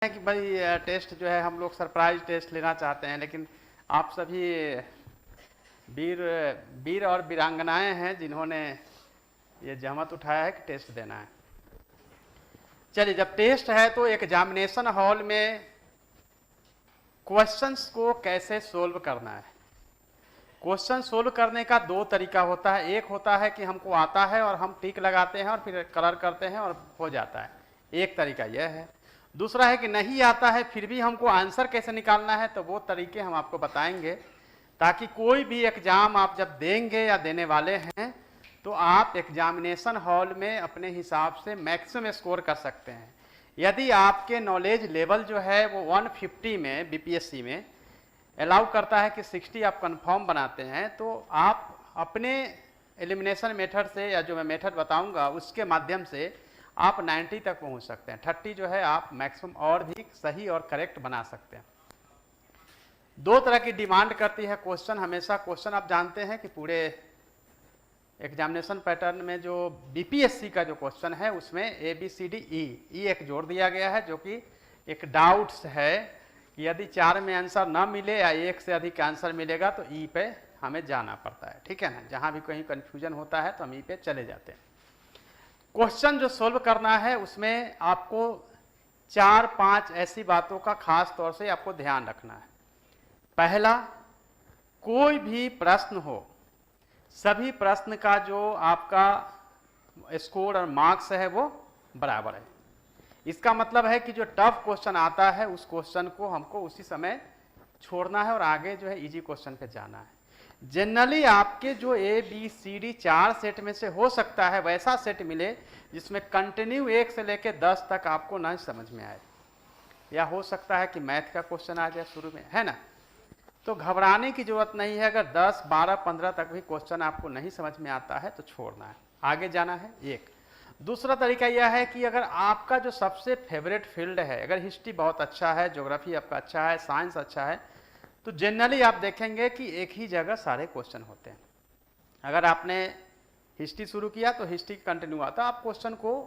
कि भाई टेस्ट जो है हम लोग सरप्राइज टेस्ट लेना चाहते हैं, लेकिन आप सभी वीर वीर और वीरांगनाएं हैं जिन्होंने ये जहमत उठाया है कि टेस्ट देना है। चलिए, जब टेस्ट है तो एग्जामिनेशन हॉल में क्वेश्चंस को कैसे सोल्व करना है। क्वेश्चन सोल्व करने का दो तरीका होता है। एक होता है कि हमको आता है और हम टिक लगाते हैं और फिर कलर करते हैं और हो जाता है, एक तरीका यह है। दूसरा है कि नहीं आता है फिर भी हमको आंसर कैसे निकालना है, तो वो तरीके हम आपको बताएंगे, ताकि कोई भी एग्जाम आप जब देंगे या देने वाले हैं तो आप एग्जामिनेशन हॉल में अपने हिसाब से मैक्सिमम स्कोर कर सकते हैं। यदि आपके नॉलेज लेवल जो है वो 150 में बीपीएससी में अलाउ करता है कि 60 आप कंफर्म बनाते हैं, तो आप अपने एलिमिनेशन मेथड से या जो मैं मेथड बताऊंगा उसके माध्यम से आप 90 तक पहुंच सकते हैं। 30 जो है आप मैक्सिमम और भी सही और करेक्ट बना सकते हैं। दो तरह की डिमांड करती है क्वेश्चन हमेशा। क्वेश्चन आप जानते हैं कि पूरे एग्जामिनेशन पैटर्न में जो बीपीएससी का जो क्वेश्चन है उसमें ABCD E एक जोड़ दिया गया है, जो कि एक डाउट्स है कि यदि 4 में आंसर ना मिले या 1 से अधिक आंसर मिलेगा तो E पे हमें जाना पड़ता है, ठीक है ना। जहां भी कहीं कंफ्यूजन होता है तो हम E पे चले जाते हैं। क्वेश्चन जो सोल्व करना है उसमें आपको 4-5 ऐसी बातों का खास तौर से आपको ध्यान रखना है। पहला, कोई भी प्रश्न हो, सभी प्रश्न का जो आपका स्कोर और मार्क्स है वो बराबर है। इसका मतलब है कि जो टफ क्वेश्चन आता है उस क्वेश्चन को हमको उसी समय छोड़ना है और आगे जो है इजी क्वेश्चन पे जाना है। जनरली आपके जो ABCD 4 सेट में से हो सकता है वैसा सेट मिले जिसमें कंटिन्यू 1 से लेकर 10 तक आपको नहीं समझ में आए, या हो सकता है कि मैथ का क्वेश्चन आ जाए शुरू में, है ना। तो घबराने की जरूरत नहीं है। अगर 10, 12, 15 तक भी क्वेश्चन आपको नहीं समझ में आता है तो छोड़ना है, आगे जाना है। एक दूसरा तरीका यह है कि अगर आपका जो सबसे फेवरेट फील्ड है, अगर हिस्ट्री बहुत अच्छा है, ज्योग्राफी आपका अच्छा है, साइंस अच्छा है, तो जनरली आप देखेंगे कि एक ही जगह सारे क्वेश्चन होते हैं। अगर आपने हिस्ट्री शुरू किया तो हिस्ट्री कंटिन्यू आता, आप क्वेश्चन को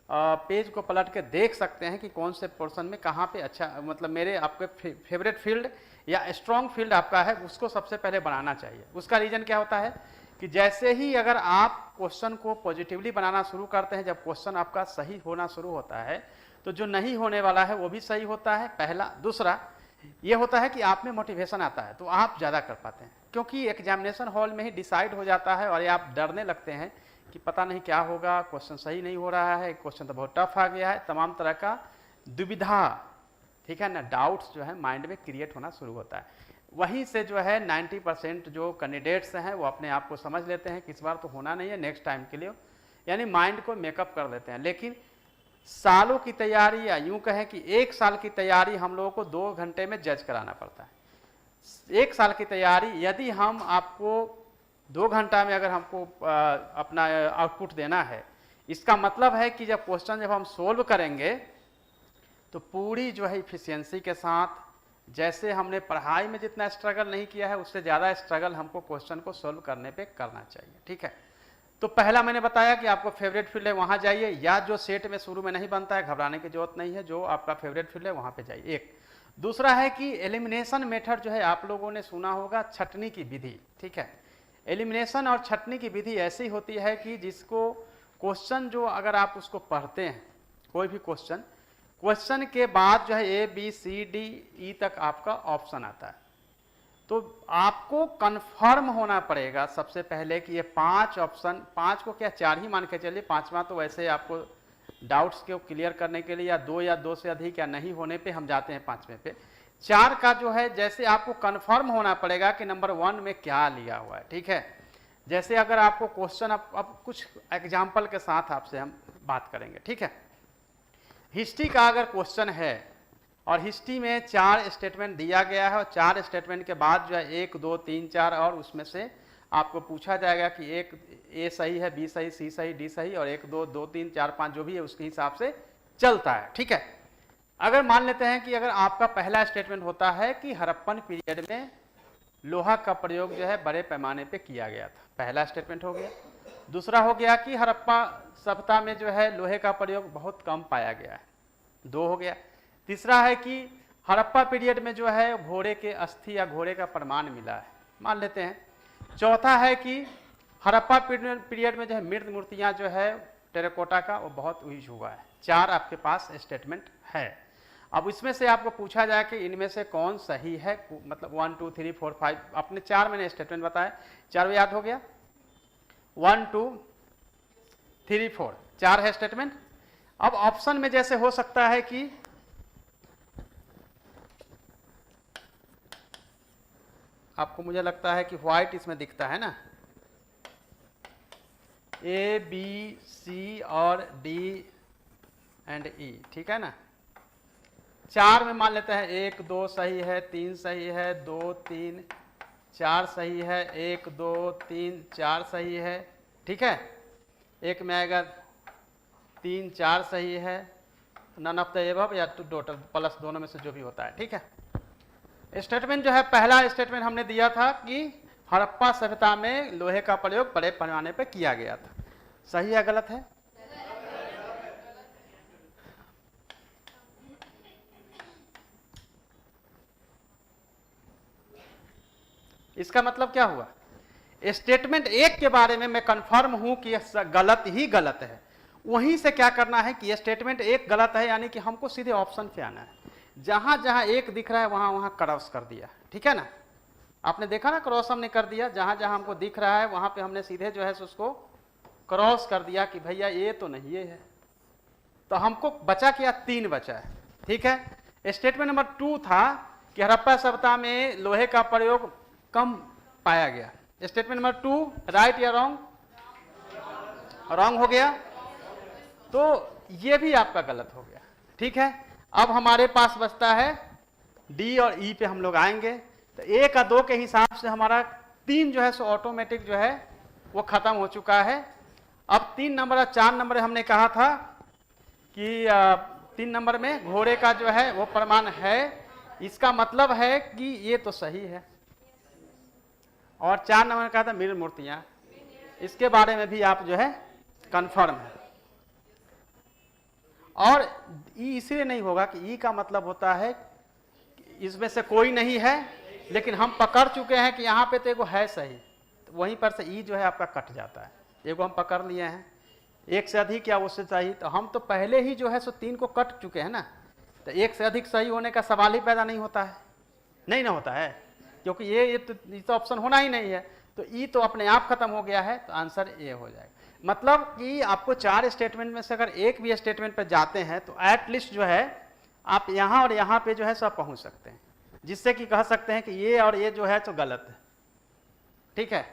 पेज को पलट के देख सकते हैं कि कौन से पोर्शन में कहाँ पे अच्छा, मतलब मेरे आपके फेवरेट फील्ड या स्ट्रॉन्ग फील्ड आपका है उसको सबसे पहले बनाना चाहिए। उसका रीजन क्या होता है कि जैसे ही अगर आप क्वेश्चन को पॉजिटिवली बनाना शुरू करते हैं, जब क्वेश्चन आपका सही होना शुरू होता है तो जो नहीं होने वाला है वो भी सही होता है, पहला। दूसरा ये होता है कि आप में मोटिवेशन आता है तो आप ज़्यादा कर पाते हैं, क्योंकि एग्जामिनेशन हॉल में ही डिसाइड हो जाता है और आप डरने लगते हैं कि पता नहीं क्या होगा, क्वेश्चन सही नहीं हो रहा है, क्वेश्चन तो बहुत टफ आ गया है, तमाम तरह का दुविधा, ठीक है ना, डाउट्स जो है माइंड में क्रिएट होना शुरू होता है। वहीं से जो है 90% जो कैंडिडेट्स हैं वो अपने आप को समझ लेते हैं कि इस बार तो होना नहीं है, नेक्स्ट टाइम के लिए, यानी माइंड को मेकअप कर लेते हैं। लेकिन सालों की तैयारी, या यूं कहें कि 1 साल की तैयारी हम लोगों को 2 घंटे में जज कराना पड़ता है। 1 साल की तैयारी यदि हम आपको 2 घंटा में अगर हमको अपना आउटपुट देना है, इसका मतलब है कि जब क्वेश्चन जब हम सोल्व करेंगे तो पूरी जो है इफिशियंसी के साथ, जैसे हमने पढ़ाई में जितना स्ट्रगल नहीं किया है उससे ज़्यादा स्ट्रगल हमको क्वेश्चन को सोल्व करने पे करना चाहिए, ठीक है। तो पहला मैंने बताया कि आपको फेवरेट फील्ड है वहाँ जाइए, या जो सेट में शुरू में नहीं बनता है घबराने की जरूरत नहीं है, जो आपका फेवरेट फील्ड है वहाँ पे जाइए। एक दूसरा है कि एलिमिनेशन मेथड जो है आप लोगों ने सुना होगा, छटनी की विधि, ठीक है। एलिमिनेशन और छटनी की विधि ऐसी होती है कि जिसको क्वेश्चन जो अगर आप उसको पढ़ते हैं, कोई भी क्वेश्चन के बाद जो है ABCD E तक आपका ऑप्शन आता है, तो आपको कंफर्म होना पड़ेगा सबसे पहले कि ये 5 ऑप्शन, 5 को क्या 4 ही मान के चलिए, 5वां तो वैसे आपको डाउट्स को क्लियर करने के लिए या 2 से अधिक या नहीं होने पे हम जाते हैं 5वें पे। 4 का जो है जैसे आपको कंफर्म होना पड़ेगा कि नंबर 1 में क्या लिया हुआ है, ठीक है। जैसे अगर आपको क्वेश्चन, अब कुछ एग्जाम्पल के साथ आपसे हम बात करेंगे, ठीक है। हिस्ट्री का अगर क्वेश्चन है और हिस्ट्री में 4 स्टेटमेंट दिया गया है और 4 स्टेटमेंट के बाद जो है 1, 2, 3, 4 और उसमें से आपको पूछा जाएगा कि एक A सही है, B सही, C सही, D सही, और 1, 2, 2, 3, 4, 5 जो भी है उसके हिसाब से चलता है, ठीक है। अगर मान लेते हैं कि अगर आपका पहला स्टेटमेंट होता है कि हड़प्पन पीरियड में लोहा का प्रयोग जो है बड़े पैमाने पे किया गया था, पहला स्टेटमेंट हो गया। दूसरा हो गया कि हड़प्पा सभ्यता में जो है लोहे का प्रयोग बहुत कम पाया गया है, 2 हो गया। तीसरा है कि हड़प्पा पीरियड में जो है घोड़े के अस्थि या घोड़े का प्रमाण मिला है, मान लेते हैं। चौथा है कि हड़प्पा पीरियड में जो है मृत मूर्तियां जो है टेराकोटा का वो बहुत यूज हुआ है। 4 आपके पास स्टेटमेंट है। अब इसमें से आपको पूछा जाए कि इनमें से कौन सही है, मतलब 1 2 3 4 5 अपने 4 मैंने स्टेटमेंट बताए, 4 याद हो गया। 1 2 3 4 4 है स्टेटमेंट। अब ऑप्शन में जैसे हो सकता है कि आपको मुझे लगता है कि व्हाइट इसमें दिखता है ना, ए बी सी और डी एंड ई, ठीक है ना। 4 में मान लेते हैं 1 2 सही है, 3 सही है, 2 3 4 सही है, 1 2 3 4 सही है, ठीक है। एक में आएगा 3 4 सही है, नन ऑफ द एबव या टू टोटल प्लस दोनों में से जो भी होता है, ठीक है। स्टेटमेंट जो है पहला स्टेटमेंट हमने दिया था कि हड़प्पा सभ्यता में लोहे का प्रयोग बड़े पैमाने पर किया गया था। सही या गलत है? इसका मतलब क्या हुआ? स्टेटमेंट 1 के बारे में मैं कंफर्म हूं कि गलत ही गलत है, वहीं से क्या करना है कि स्टेटमेंट 1 गलत है, यानी कि हमको सीधे ऑप्शन पे आना है। जहां जहां 1 दिख रहा है वहां वहां क्रॉस कर दिया, ठीक है ना। आपने देखा ना, क्रॉस हमने कर दिया, जहां जहां हमको दिख रहा है वहां पे हमने सीधे जो है उसको क्रॉस कर दिया कि भैया ये तो नहीं ये है। तो हमको बचा क्या? 3 बचा है, ठीक है। स्टेटमेंट नंबर 2 था कि हड़प्पा सभ्यता में लोहे का प्रयोग कम पाया गया। स्टेटमेंट नंबर 2 राइट या रॉन्ग? रॉन्ग हो गया, तो ये भी आपका गलत हो गया, ठीक है। अब हमारे पास बचता है डी और ई पे हम लोग आएंगे। तो 1 और 2 के हिसाब से हमारा 3 जो है सो ऑटोमेटिक जो है वो खत्म हो चुका है। अब 3 नंबर और 4 नंबर हमने कहा था कि 3 नंबर में घोड़े का जो है वो प्रमाण है, इसका मतलब है कि ये तो सही है। और 4 नंबर कहा था मृत मूर्तियां, इसके बारे में भी आप जो है कंफर्म है। और ई इसलिए नहीं होगा कि ई का मतलब होता है इसमें से कोई नहीं है, लेकिन हम पकड़ चुके हैं कि यहाँ पे तो एगो है सही, तो वहीं पर से ई जो है आपका कट जाता है। एगो हम पकड़ लिए हैं, 1 से अधिक या उससे चाहिए, तो हम तो पहले ही जो है सो 3 को कट चुके हैं ना, तो 1 से अधिक सही होने का सवाल ही पैदा नहीं होता है, नहीं ना होता है, क्योंकि ये तो ऑप्शन होना ही नहीं है। तो ई तो अपने आप खत्म हो गया है, तो आंसर ए हो जाएगा। मतलब कि आपको 4 स्टेटमेंट में से अगर एक भी स्टेटमेंट पर जाते हैं तो एटलीस्ट जो है आप यहाँ और यहाँ पे जो है सब पहुँच सकते हैं, जिससे कि कह सकते हैं कि ये और ये जो है तो गलत है, ठीक है।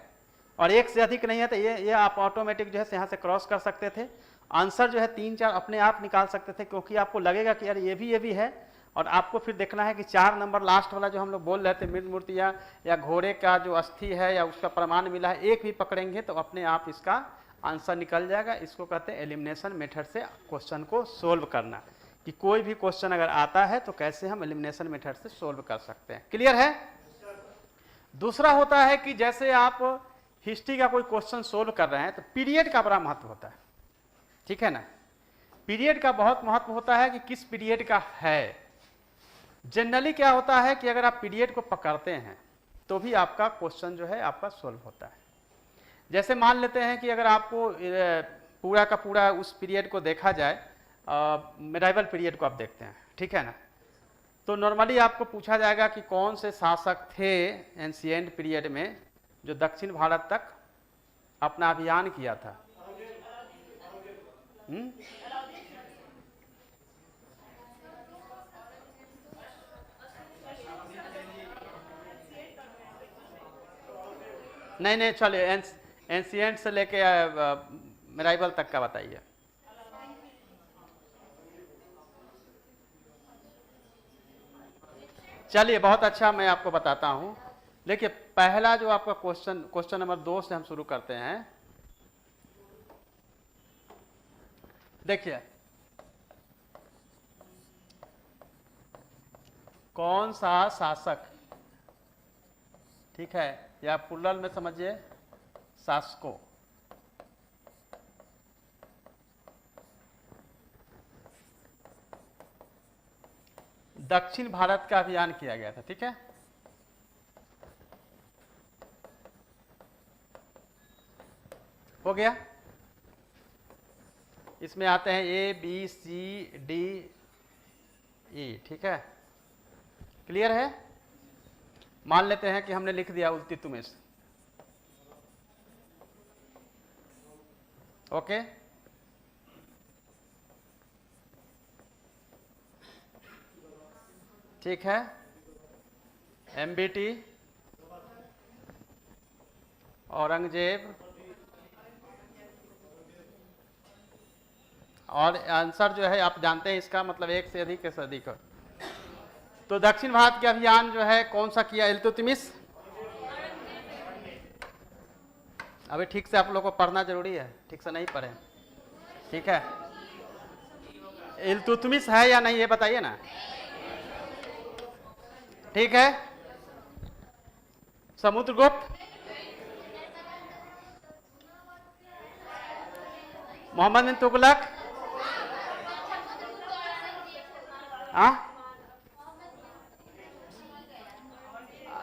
और 1 से अधिक नहीं है तो ये आप ऑटोमेटिक जो है यहाँ से क्रॉस कर सकते थे। आंसर जो है 3 4 अपने आप निकाल सकते थे, क्योंकि आपको लगेगा कि यार ये भी है। और आपको फिर देखना है कि 4 नंबर लास्ट वाला जो हम लोग बोल रहे थे मृत मूर्तियाँ या घोड़े का जो अस्थि है या उसका प्रमाण मिला है, एक भी पकड़ेंगे तो अपने आप इसका आंसर निकल जाएगा। इसको कहते हैं एलिमिनेशन मेथड से क्वेश्चन को सोल्व करना, कि कोई भी क्वेश्चन अगर आता है तो कैसे हम एलिमिनेशन मेथड से सोल्व कर सकते हैं। क्लियर है? दूसरा होता है कि जैसे आप हिस्ट्री का कोई क्वेश्चन सोल्व कर रहे हैं तो पीरियड का बड़ा महत्व होता है, ठीक है ना। पीरियड का बहुत महत्व होता है कि किस पीरियड का है। जनरली क्या होता है कि अगर आप पीरियड को पकड़ते हैं तो भी आपका क्वेश्चन जो है आपका सोल्व होता है। जैसे मान लेते हैं कि अगर आपको पूरा का पूरा उस पीरियड को देखा जाए, मेडाइवल पीरियड को आप देखते हैं, ठीक है ना, तो नॉर्मली आपको पूछा जाएगा कि कौन से शासक थे एंशिएंट पीरियड में जो दक्षिण भारत तक अपना अभियान किया था। नहीं चलिए एंशिएंट से लेके मेडाइवल तक का बताइए। चलिए बहुत अच्छा, मैं आपको बताता हूं। देखिए पहला जो आपका क्वेश्चन नंबर 2 से हम शुरू करते हैं। देखिए कौन सा शासक, ठीक है, या प्लुरल में समझिए शासकों, दक्षिण भारत का अभियान किया गया था, ठीक है। हो गया। इसमें आते हैं A B C D E, ठीक है, क्लियर है। मान लेते हैं कि हमने लिख दिया इल्तुतमिश, ओके। ठीक है, एमबीटी, औरंगजेब, और आंसर जो है आप जानते हैं इसका मतलब एक से अधिक से अधिक। तो दक्षिण भारत के अभियान जो है कौन सा किया? इल्तुतमिश। अभी ठीक से आप लोगों को पढ़ना जरूरी है, ठीक से नहीं पढ़े, ठीक है। इल्तुतमिश है या नहीं ये बताइए ना, ठीक है। समुद्रगुप्त, मोहम्मद बिन तुगलक,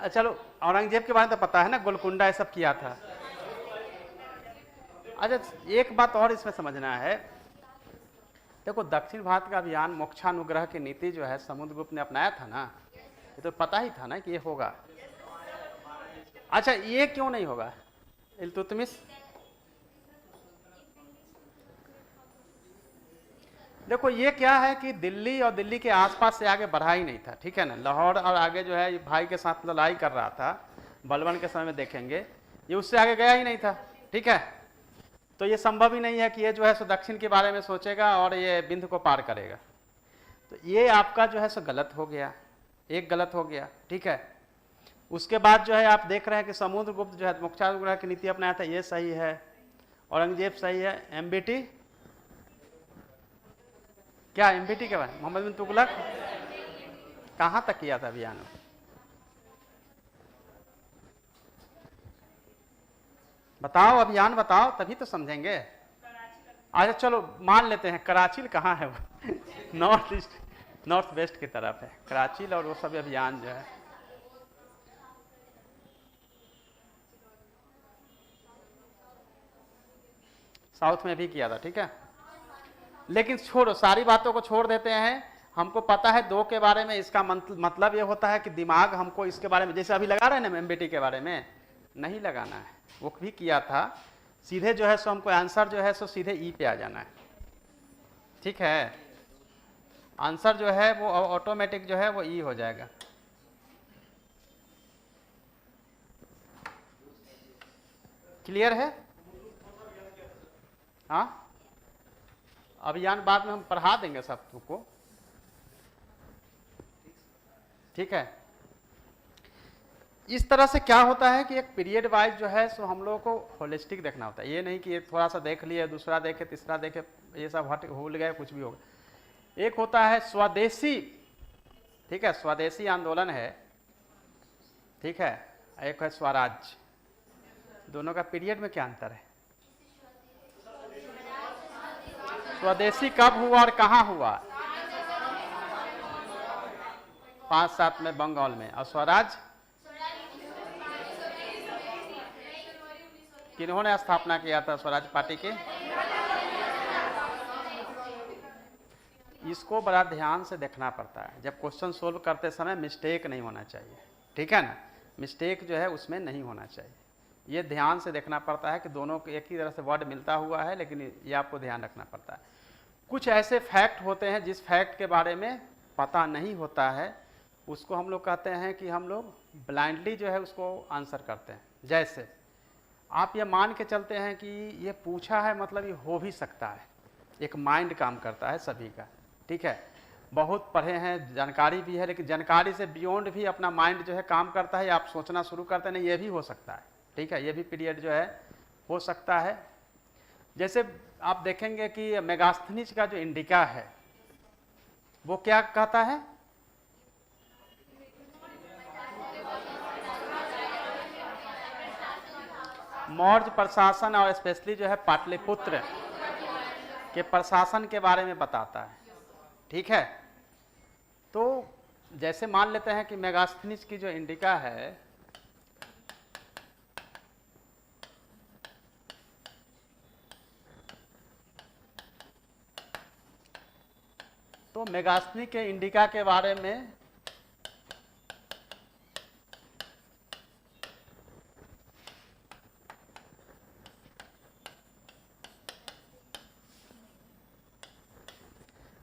चलो औरंगजेब के बारे में तो पता है ना, गोलकुंडा ये सब किया था। अच्छा, एक बात और इसमें समझना है, देखो दक्षिण भारत का अभियान मोक्षानुग्रह की नीति जो है समुद्रगुप्त ने अपनाया था ना, ये तो पता ही था ना कि ये होगा। अच्छा, ये क्यों नहीं होगा इल्तुतमिश? देखो ये क्या है कि दिल्ली और दिल्ली के आसपास से आगे बढ़ा ही नहीं था, ठीक है ना। लाहौर और आगे जो है भाई के साथ लड़ाई कर रहा था, बलबन के समय में देखेंगे, ये उससे आगे गया ही नहीं था, ठीक है। तो ये संभव ही नहीं है कि ये जो है सो दक्षिण के बारे में सोचेगा और ये बिंद को पार करेगा। तो ये आपका जो है सो गलत हो गया, एक गलत हो गया, ठीक है। उसके बाद जो है आप देख रहे हैं कि समुद्रगुप्त जो है मोक्षानुग्रह की नीति अपनाया था, ये सही है। औरंगजेब सही है। एमबीटी क्या? एमबीटी के बारे, मोहम्मद बिन तुगलक कहां तक किया था अभियान? बताओ, अभियान बताओ तभी तो समझेंगे। अच्छा चलो मान लेते हैं, कराची कहाँ है वो? नॉर्थ ईस्ट, नॉर्थ वेस्ट की तरफ है कराची, और वो सब अभियान जो है साउथ में भी किया था, ठीक है। लेकिन छोड़ो, सारी बातों को छोड़ देते हैं। हमको पता है दो के बारे में, इसका मतलब ये होता है कि दिमाग हमको इसके बारे में, जैसे अभी लगा रहे हैं ना एमबीटी के बारे में, नहीं लगाना है। वो भी किया था, सीधे जो है सो हमको आंसर जो है सो सीधे ई पे आ जाना है, ठीक है। आंसर जो है वो ऑटोमेटिक जो है वो ई हो जाएगा। क्लियर है? हाँ, अभियान बाद में हम पढ़ा देंगे सब को, ठीक है। इस तरह से क्या होता है कि एक पीरियड वाइज जो है सो हम लोगों को होलिस्टिक देखना होता है। ये नहीं कि थोड़ा सा देख लिए, दूसरा देखे, तीसरा देखे, ये सब हट भूल गए, कुछ भी होगा। एक होता है स्वदेशी, ठीक है, स्वदेशी आंदोलन है, ठीक है। एक है स्वराज। दोनों का पीरियड में क्या अंतर है? स्वदेशी कब हुआ और कहाँ हुआ? 5-7 में बंगाल में। और स्वराज किन्होंने स्थापना किया था स्वराज पार्टी के? इसको बड़ा ध्यान से देखना पड़ता है। जब क्वेश्चन सोल्व करते समय मिस्टेक नहीं होना चाहिए, ठीक है ना। मिस्टेक जो है उसमें नहीं होना चाहिए। ये ध्यान से देखना पड़ता है कि दोनों को एक ही तरह से वर्ड मिलता हुआ है, लेकिन ये आपको ध्यान रखना पड़ता है। कुछ ऐसे फैक्ट होते हैं जिस फैक्ट के बारे में पता नहीं होता है, उसको हम लोग कहते हैं कि हम लोग ब्लाइंडली जो है उसको आंसर करते हैं। जैसे आप ये मान के चलते हैं कि ये पूछा है, मतलब ये हो भी सकता है। एक माइंड काम करता है सभी का, ठीक है। बहुत पढ़े हैं, जानकारी भी है, लेकिन जानकारी से बियॉन्ड भी अपना माइंड जो है काम करता है। आप सोचना शुरू करते हैं, नहीं ये भी हो सकता है, ठीक है, ये भी पीरियड जो है हो सकता है। जैसे आप देखेंगे कि मेगास्थनीज का जो इंडिका है वो क्या कहता है? मौर्य प्रशासन और स्पेशली जो है पाटलिपुत्र के प्रशासन के बारे में बताता है, ठीक है। तो जैसे मान लेते हैं कि मेगास्थनीज की जो इंडिका है तो मेगास्थनी के इंडिका के बारे में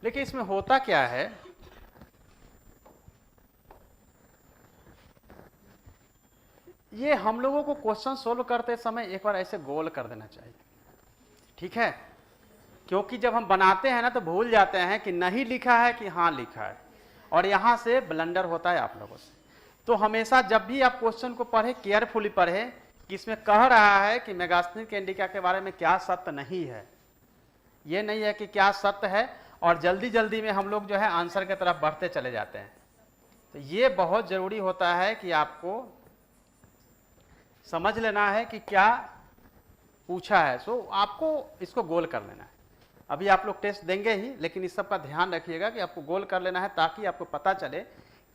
लेकिन इसमें होता क्या है, ये हम लोगों को क्वेश्चन सोल्व करते समय एक बार ऐसे गोल कर देना चाहिए, ठीक है, क्योंकि जब हम बनाते हैं ना तो भूल जाते हैं कि नहीं लिखा है कि हाँ लिखा है, और यहां से ब्लंडर होता है आप लोगों से। तो हमेशा जब भी आप क्वेश्चन को पढ़े केयरफुली पढ़े कि इसमें कह रहा है कि मेगास्थनी के इंडिका के बारे में क्या सत्य नहीं है, ये नहीं है कि क्या सत्य है, और जल्दी जल्दी में हम लोग जो है आंसर की तरफ बढ़ते चले जाते हैं। तो ये बहुत जरूरी होता है कि आपको समझ लेना है कि क्या पूछा है, सो आपको इसको गोल कर लेना है। अभी आप लोग टेस्ट देंगे ही, लेकिन इस सब का ध्यान रखिएगा कि आपको गोल कर लेना है ताकि आपको पता चले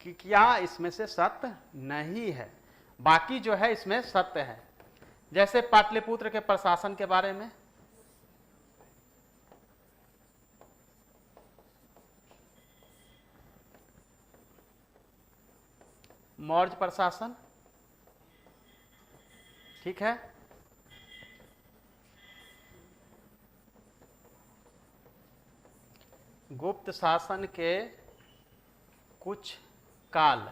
कि क्या इसमें से सत्य नहीं है, बाकी जो है इसमें सत्य है। जैसे पाटलिपुत्र के प्रशासन के बारे में, मौर्य प्रशासन, ठीक है, गुप्त शासन के कुछ काल,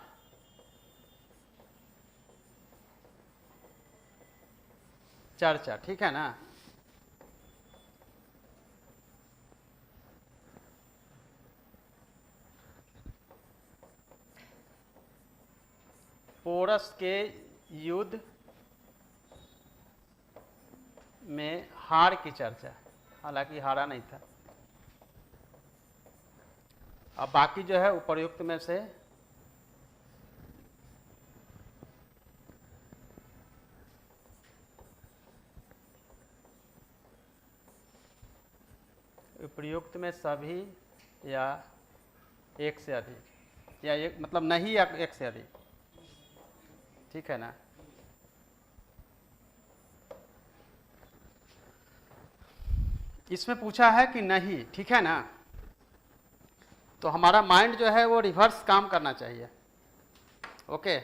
चर्चा, ठीक है ना, पोरस के युद्ध में हार की चर्चा, हालांकि हारा नहीं था। अब बाकी जो है उपर्युक्त में से उपर्युक्त में सभी या एक से अधिक, या एक मतलब नहीं या एक से अधिक, ठीक है ना। इसमें पूछा है कि नहीं, ठीक है ना, तो हमारा माइंड जो है वो रिवर्स काम करना चाहिए, ओके।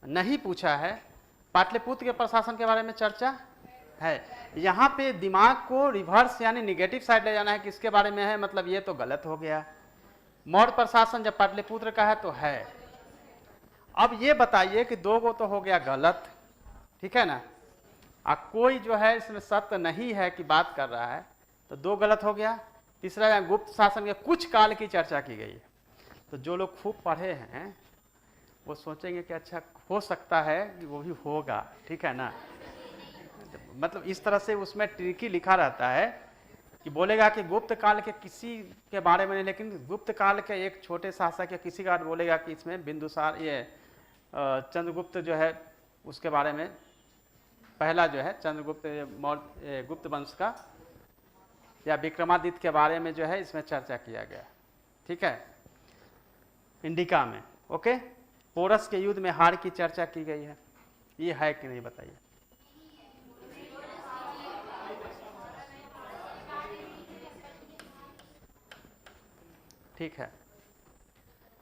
नहीं पूछा है, पाटलिपुत्र के प्रशासन के बारे में चर्चा है, यहाँ पे दिमाग को रिवर्स यानी निगेटिव साइड ले जाना है, किसके बारे में है, मतलब ये तो गलत हो गया। मौर्य प्रशासन जब पाटलिपुत्र का है तो है। अब ये बताइए कि दो को तो हो गया गलत, ठीक है ना, कोई जो है इसमें सत्य नहीं है कि बात कर रहा है, तो दो गलत हो गया। तीसरा, गुप्त शासन के कुछ काल की चर्चा की गई है, तो जो लोग खूब पढ़े हैं वो सोचेंगे कि अच्छा हो सकता है कि वो भी होगा, ठीक है ना, मतलब इस तरह से उसमें ट्रिकी लिखा रहता है कि बोलेगा कि गुप्त काल के किसी के बारे में नहीं, लेकिन गुप्त काल के एक छोटे शासक या किसी का बोलेगा कि इसमें बिंदुसार, ये चंद्रगुप्त जो है उसके बारे में, पहला जो है चंद्रगुप्त मौर्य गुप्त वंश का या विक्रमादित्य के बारे में जो है इसमें चर्चा किया गया, ठीक है, इंडिका में, ओके। पोरस के युद्ध में हार की चर्चा की गई है, ये है कि नहीं बताइए। ठीक है,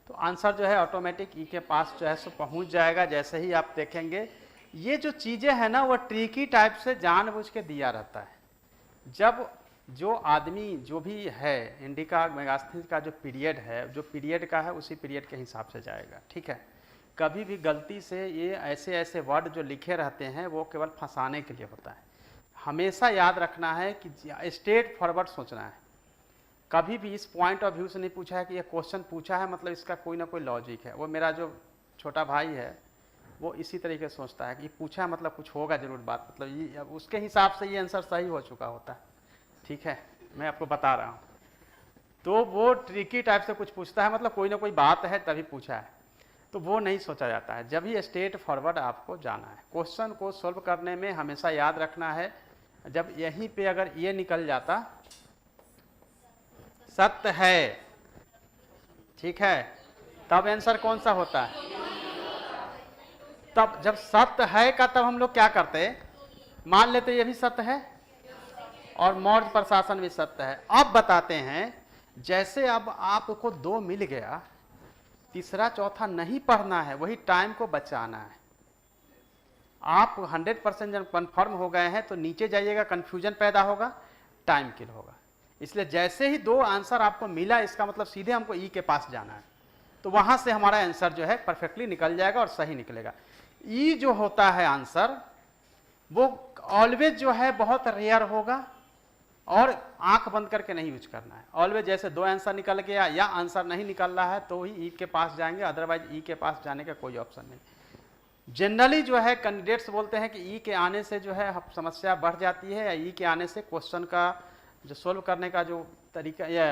तो आंसर जो है ऑटोमेटिक ई के पास जो है सो पहुंच जाएगा। जैसे ही आप देखेंगे ये जो चीजें है ना वो ट्रिकी टाइप से जानबूझ के दिया रहता है। जब जो आदमी जो भी है इंडिका मेगास्थनीज का जो पीरियड है, जो पीरियड का है उसी पीरियड के हिसाब से जाएगा, ठीक है। कभी भी गलती से ये ऐसे ऐसे वर्ड जो लिखे रहते हैं वो केवल फंसाने के लिए होता है। हमेशा याद रखना है कि स्ट्रेट फॉरवर्ड सोचना है। कभी भी इस पॉइंट ऑफ व्यू से नहीं पूछा है कि ये क्वेश्चन पूछा है मतलब इसका कोई ना कोई लॉजिक है। वो मेरा जो छोटा भाई है वो इसी तरीके से सोचता है कि पूछा मतलब कुछ होगा जरूर बात, मतलब ये उसके हिसाब से ये आंसर सही हो चुका होता है, ठीक है, मैं आपको बता रहा हूँ। तो वो ट्रिकी टाइप से कुछ पूछता है मतलब कोई ना कोई बात है तभी पूछा है, तो वो नहीं सोचा जाता है। जब ही स्ट्रेट फॉरवर्ड आपको जाना है, क्वेश्चन को सोल्व करने में हमेशा याद रखना है, जब यहीं पे अगर ये निकल जाता सत्य है, ठीक है, तब आंसर कौन सा होता है? तब जब सत्य है का तब हम लोग क्या करते हैं, मान लेते ये भी सत्य है और मौर्य प्रशासन भी सत्य है। अब बताते हैं, जैसे अब आपको 2 मिल गया, तीसरा चौथा नहीं पढ़ना है, वही टाइम को बचाना है। आप 100% जब कन्फर्म हो गए हैं तो नीचे जाइएगा, कंफ्यूजन पैदा होगा, टाइम किल होगा। इसलिए जैसे ही 2 आंसर आपको मिला, इसका मतलब सीधे हमको ई के पास जाना है, तो वहां से हमारा आंसर जो है परफेक्टली निकल जाएगा और सही निकलेगा। ई जो होता है आंसर, वो ऑलवेज जो है बहुत रेयर होगा और आंख बंद करके नहीं यूज करना है। ऑलवेज जैसे 2 आंसर निकल गया या आंसर नहीं निकल रहा है तो ही ई के पास जाएंगे, अदरवाइज ई के पास जाने का कोई ऑप्शन नहीं। जनरली जो है कैंडिडेट्स बोलते हैं कि ई के आने से जो है समस्या बढ़ जाती है, या ई के आने से क्वेश्चन का जो सोल्व करने का जो तरीका या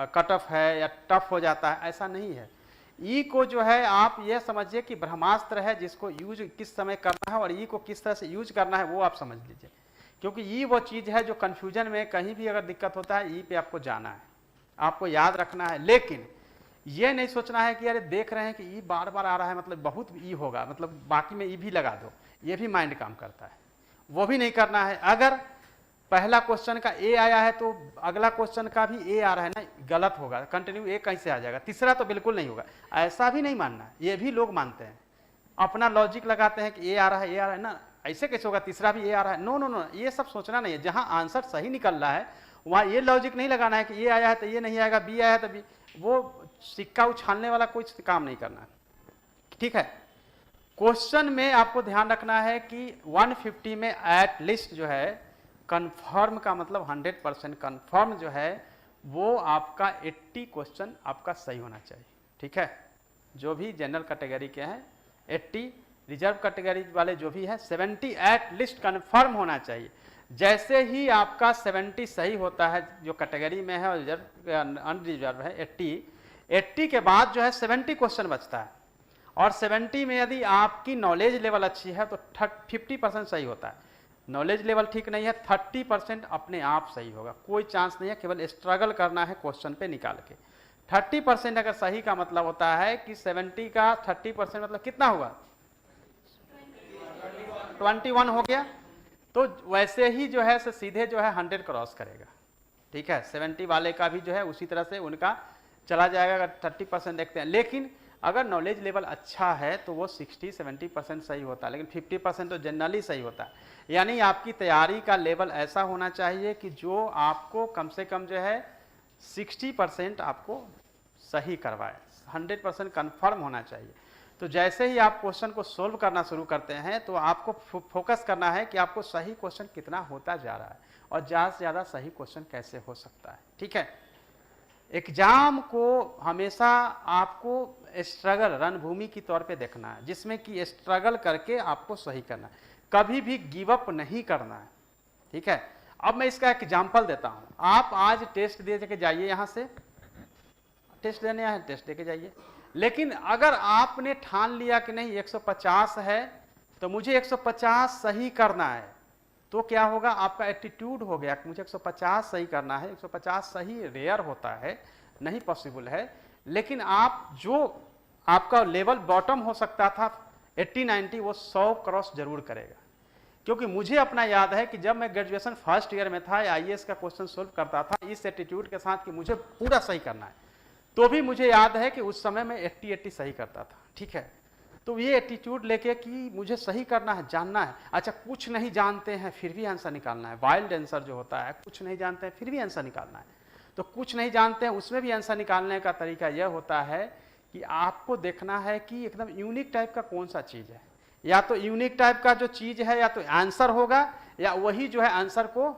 कट ऑफ है या टफ हो जाता है। ऐसा नहीं है। ई को जो है आप ये समझिए कि ब्रह्मास्त्र है, जिसको यूज किस समय करना है और ई को किस तरह से यूज करना है वो आप समझ लीजिए। क्योंकि ई वो चीज़ है जो कन्फ्यूजन में कहीं भी अगर दिक्कत होता है, ई पे आपको जाना है, आपको याद रखना है। लेकिन ये नहीं सोचना है कि अरे देख रहे हैं कि ई बार बार आ रहा है मतलब बहुत ई होगा, मतलब बाकी में ई भी लगा दो, ये भी माइंड काम करता है, वो भी नहीं करना है। अगर पहला क्वेश्चन का ए आया है तो अगला क्वेश्चन का भी ए आ रहा है ना, गलत होगा, कंटिन्यू ए कैसे आ जाएगा, तीसरा तो बिल्कुल नहीं होगा। ऐसा भी नहीं मानना है, ये भी लोग मानते हैं, अपना लॉजिक लगाते हैं कि ए आ रहा है, ए आ रहा है ना, ऐसे कैसे होगा, तीसरा भी ए आ रहा है। नो नो नो, ये सब सोचना नहीं है। जहां आंसर सही निकल रहा है वहां ये लॉजिक नहीं लगाना है कि ये आया है तो ये नहीं आएगा, बी आया है तो बी, वो सिक्का उछालने वाला कोई काम नहीं करना है। ठीक है। क्वेश्चन में आपको ध्यान रखना है कि 150 में एट लिस्ट जो है कंफर्म का मतलब 100% कंफर्म जो है वो आपका 80 क्वेश्चन आपका सही होना चाहिए। ठीक है। जो भी जनरल कैटेगरी के हैं 80, रिजर्व कैटेगरी वाले जो भी है 70 एट लिस्ट कंफर्म होना चाहिए। जैसे ही आपका 70 सही होता है जो कैटेगरी में है और रिजर्व अनरिजर्व है 80 के बाद जो है 70 क्वेश्चन बचता है, और 70 में यदि आपकी नॉलेज लेवल अच्छी है तो 50% सही होता है। नॉलेज लेवल ठीक नहीं है 30% अपने आप सही होगा, कोई चांस नहीं है, केवल स्ट्रगल करना है क्वेश्चन पे निकाल के। 30% अगर सही का मतलब होता है कि 70 का 30% मतलब कितना हुआ, 21 हो गया, तो वैसे ही जो है सीधे जो है 100 क्रॉस करेगा। ठीक है। 70 वाले का भी जो है उसी तरह से उनका चला जाएगा अगर 30% देखते हैं। लेकिन अगर नॉलेज लेवल अच्छा है तो वो 60-70% सही होता है, लेकिन 50% तो जनरली सही होता है। यानी आपकी तैयारी का लेवल ऐसा होना चाहिए कि जो आपको कम से कम जो है 60% आपको सही करवाए, 100% कन्फर्म होना चाहिए। तो जैसे ही आप क्वेश्चन को सोल्व करना शुरू करते हैं तो आपको फोकस करना है कि आपको सही क्वेश्चन कितना होता जा रहा है और ज़्यादा से ज़्यादा सही क्वेश्चन कैसे हो सकता है। ठीक है। एग्जाम को हमेशा आपको स्ट्रगल रणभूमि की तौर पे देखना है, जिसमें कि स्ट्रगल करके आपको सही करना है, कभी भी गिव अप नहीं करना है। ठीक है। अब मैं इसका एग्जाम्पल देता हूं। आप आज टेस्ट दे के जाइए, यहां से टेस्ट देने आए, टेस्ट दे के जाइए, लेकिन अगर आपने ठान लिया कि नहीं 150 है तो मुझे 150 सही करना है, तो क्या होगा, आपका एटीट्यूड हो गया कि मुझे 150 सही करना है। 150 सही रेयर होता है, नहीं पॉसिबल है, लेकिन आप जो आपका लेवल बॉटम हो सकता था 80-90, वो 100 क्रॉस जरूर करेगा। क्योंकि मुझे अपना याद है कि जब मैं ग्रेजुएशन फर्स्ट ईयर में था, आईएएस का क्वेश्चन सोल्व करता था इस एटीट्यूड के साथ कि मुझे पूरा सही करना है, तो भी मुझे याद है कि उस समय मैं 80-80 सही करता था। ठीक है। तो ये एटीट्यूड लेके कि मुझे सही करना है, जानना है। अच्छा, कुछ नहीं जानते हैं फिर भी आंसर निकालना है, वाइल्ड आंसर जो होता है, कुछ नहीं जानते हैं फिर भी आंसर निकालना है। तो कुछ नहीं जानते हैं उसमें भी आंसर निकालने का तरीका यह होता है कि आपको देखना है कि एकदम यूनिक टाइप का कौन सा चीज़ है। या तो यूनिक टाइप का जो चीज़ है या तो आंसर होगा, या वही जो है आंसर को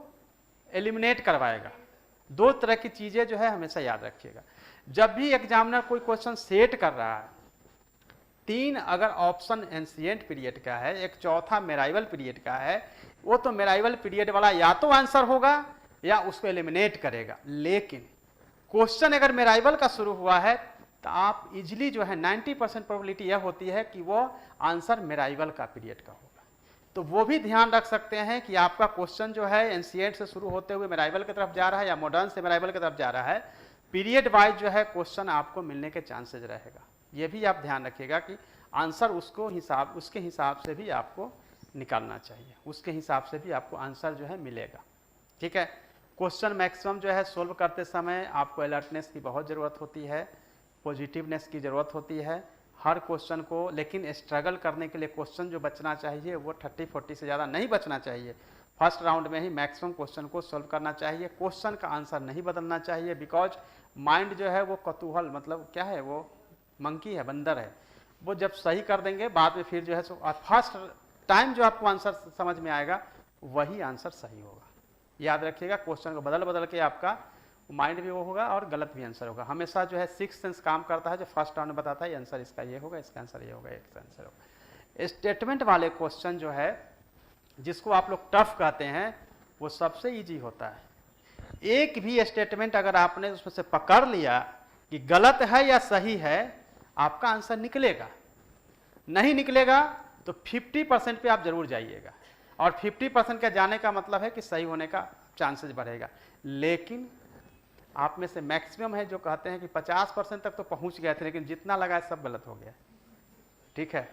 एलिमिनेट करवाएगा। 2 तरह की चीज़ें जो है हमेशा याद रखिएगा। जब भी एग्जामिनर कोई क्वेश्चन सेट कर रहा है, 3 अगर ऑप्शन एंशिएंट पीरियड का है, एक चौथा मेराइवल पीरियड का है, वो तो मेराइवल पीरियड वाला या तो आंसर होगा या उसको एलिमिनेट करेगा। लेकिन क्वेश्चन अगर मेराइवल का शुरू हुआ है तो आप इजिली जो है 90% प्रोबेबिलिटी यह होती है कि वो आंसर मेराइवल का पीरियड का होगा। तो वो भी ध्यान रख सकते हैं कि आपका क्वेश्चन जो है एंशिएंट से शुरू होते हुए मेराइवल की तरफ जा रहा है या मॉडर्न से मेराइवल की तरफ जा रहा है, पीरियड वाइज जो है क्वेश्चन आपको मिलने के चांसेज रहेगा। ये भी आप ध्यान रखिएगा कि आंसर उसके हिसाब से भी आपको निकालना चाहिए, उसके हिसाब से भी आपको आंसर जो है मिलेगा। ठीक है, क्वेश्चन मैक्सिमम जो है सोल्व करते समय आपको अलर्टनेस की बहुत ज़रूरत होती है, पॉजिटिवनेस की ज़रूरत होती है हर क्वेश्चन को। लेकिन स्ट्रगल करने के लिए क्वेश्चन जो बचना चाहिए वो 30-40 से ज़्यादा नहीं बचना चाहिए। फर्स्ट राउंड में ही मैक्सिमम क्वेश्चन को सॉल्व करना चाहिए। क्वेश्चन का आंसर नहीं बदलना चाहिए, बिकॉज माइंड जो है वो कतूहल, मतलब क्या है, वो मंकी है, बंदर है। वो जब सही कर देंगे बाद में फिर जो है फर्स्ट टाइम जो आपको आंसर समझ में आएगा वही आंसर सही होगा। याद रखिएगा, क्वेश्चन को बदल बदल के आपका माइंड भी वो होगा और गलत भी आंसर होगा। हमेशा जो है सिक्स सेंस काम करता है, जो फर्स्ट राउंड में बताता है आंसर इसका ये होगा, इसका आंसर ये होगा, इसका आंसर होगा। स्टेटमेंट वाले क्वेश्चन जो है जिसको आप लोग टफ कहते हैं वो सबसे इजी होता है। एक भी स्टेटमेंट अगर आपने उसमें से पकड़ लिया कि गलत है या सही है, आपका आंसर निकलेगा। नहीं निकलेगा तो 50% पे आप जरूर जाइएगा, और 50% का जाने का मतलब है कि सही होने का चांसेस बढ़ेगा। लेकिन आप में से मैक्सिमम है जो कहते हैं कि 50% तक तो पहुंच गए थे, लेकिन जितना लगा सब गलत हो गया। ठीक है,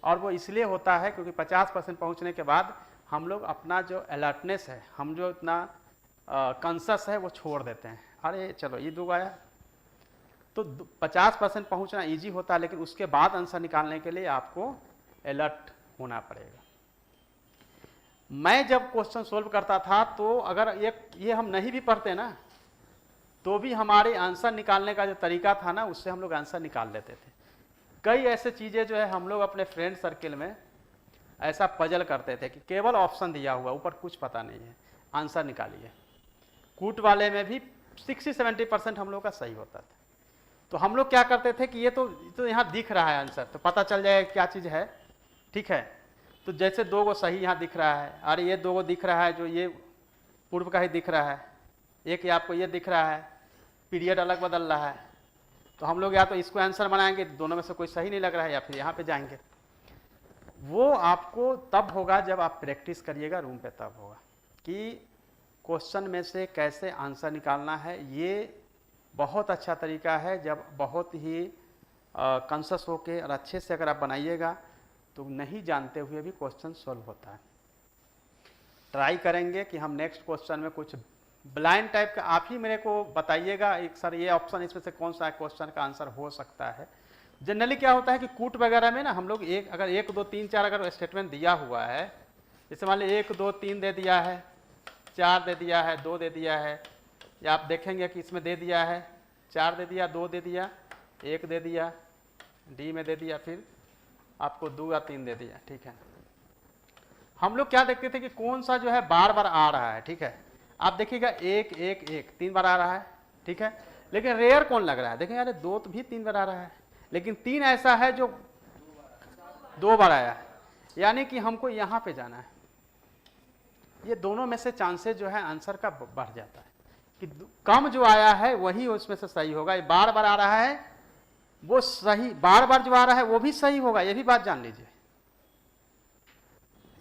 और वो इसलिए होता है क्योंकि 50% पहुंचने के बाद हम लोग अपना जो अलर्टनेस है, हम जो इतना कॉन्शस है वो छोड़ देते हैं। अरे चलो ये 2 आया, तो 50% पहुंचना इजी होता है, लेकिन उसके बाद आंसर निकालने के लिए आपको अलर्ट होना पड़ेगा। मैं जब क्वेश्चन सोल्व करता था तो अगर ये हम नहीं भी पढ़ते ना तो भी हमारे आंसर निकालने का जो तरीका था ना, उससे हम लोग आंसर निकाल लेते थे। कई ऐसे चीज़ें जो है हम लोग अपने फ्रेंड सर्किल में ऐसा पजल करते थे कि केवल ऑप्शन दिया हुआ, ऊपर कुछ पता नहीं है, आंसर निकालिए। कूट वाले में भी 60-70% हम लोग का सही होता था। तो हम लोग क्या करते थे कि ये तो यहाँ दिख रहा है आंसर, तो पता चल जाएगा क्या चीज़ है। ठीक है, तो जैसे 2 गो सही यहाँ दिख रहा है, अरे ये 2 गो दिख रहा है जो ये पूर्व का ही दिख रहा है, एक ही आपको ये दिख रहा है, पीरियड अलग बदल रहा है, तो हम लोग या तो इसको आंसर बनाएंगे, दोनों में से कोई सही नहीं लग रहा है, या फिर यहाँ पे जाएंगे। वो आपको तब होगा जब आप प्रैक्टिस करिएगा रूम पे, तब होगा कि क्वेश्चन में से कैसे आंसर निकालना है। ये बहुत अच्छा तरीका है, जब बहुत ही कॉन्शस होके और अच्छे से अगर आप बनाइएगा तो नहीं जानते हुए भी क्वेश्चन सॉल्व होता है। ट्राई करेंगे कि हम नेक्स्ट क्वेश्चन में कुछ ब्लाइंड टाइप का आप ही मेरे को बताइएगा, एक सर ये ऑप्शन इसमें से कौन सा क्वेश्चन का आंसर हो सकता है। जनरली क्या होता है कि कूट वगैरह में ना हम लोग अगर 1 2 3 4 अगर स्टेटमेंट दिया हुआ है, जैसे मान लीजिए 1 2 3 दे दिया है, 4 दे दिया है, 2 दे दिया है, या आप देखेंगे कि इसमें दे दिया है 4 दे दिया, 2 दे दिया, 1 दे दिया, डी में दे दिया, फिर आपको 2 या 3 दे दिया। ठीक है, हम लोग क्या देखते थे कि कौन सा जो है बार बार आ रहा है। ठीक है, आप देखिएगा 1 1 1 3 बार आ रहा है। ठीक है, लेकिन रेयर कौन लग रहा है, देखें यार 2 तो भी 3 बार आ रहा है, लेकिन 3 ऐसा है जो 2 बार आया है, यानी कि हमको यहाँ पे जाना है। ये दोनों में से चांसेस जो है आंसर का बढ़ जाता है कि कम जो आया है वही उसमें से सही होगा। ये बार बार आ रहा है वो सही, बार बार जो आ रहा है वो भी सही होगा, ये भी बात जान लीजिए।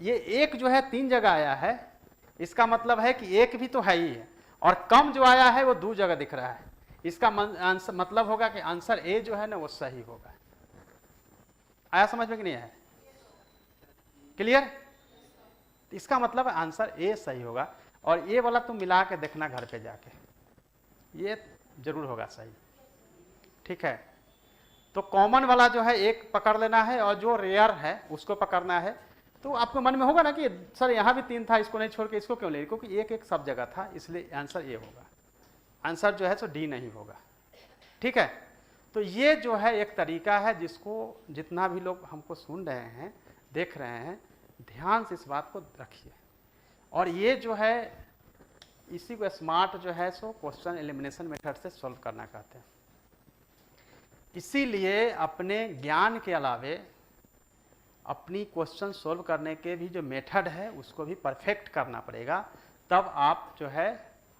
ये 1 जो है 3 जगह आया है, इसका मतलब है कि 1 भी तो है ही है, और कम जो आया है वो 2 जगह दिख रहा है, इसका आंसर मतलब होगा कि आंसर ए जो है ना वो सही होगा। आया समझ में कि नहीं आया? क्लियर? इसका मतलब आंसर ए सही होगा, और ए वाला तुम मिला के देखना घर पे जाके, ये जरूर होगा सही। ठीक है, तो कॉमन वाला जो है 1 पकड़ लेना है, और जो रेयर है उसको पकड़ना है। तो आपको मन में होगा ना कि सर यहाँ भी 3 था, इसको नहीं छोड़ के इसको क्यों ले, क्योंकि 1 1 सब जगह था, इसलिए आंसर ये होगा। आंसर जो है सो डी नहीं होगा। ठीक है, तो ये जो है एक तरीका है जिसको जितना भी लोग हमको सुन रहे हैं, देख रहे हैं, ध्यान से इस बात को रखिए। और ये जो है इसी को स्मार्ट जो है सो क्वेश्चन एलिमिनेशन मेथड से सॉल्व करना कहते हैं। इसीलिए अपने ज्ञान के अलावे अपनी क्वेश्चन सॉल्व करने के भी जो मेथड है उसको भी परफेक्ट करना पड़ेगा, तब आप जो है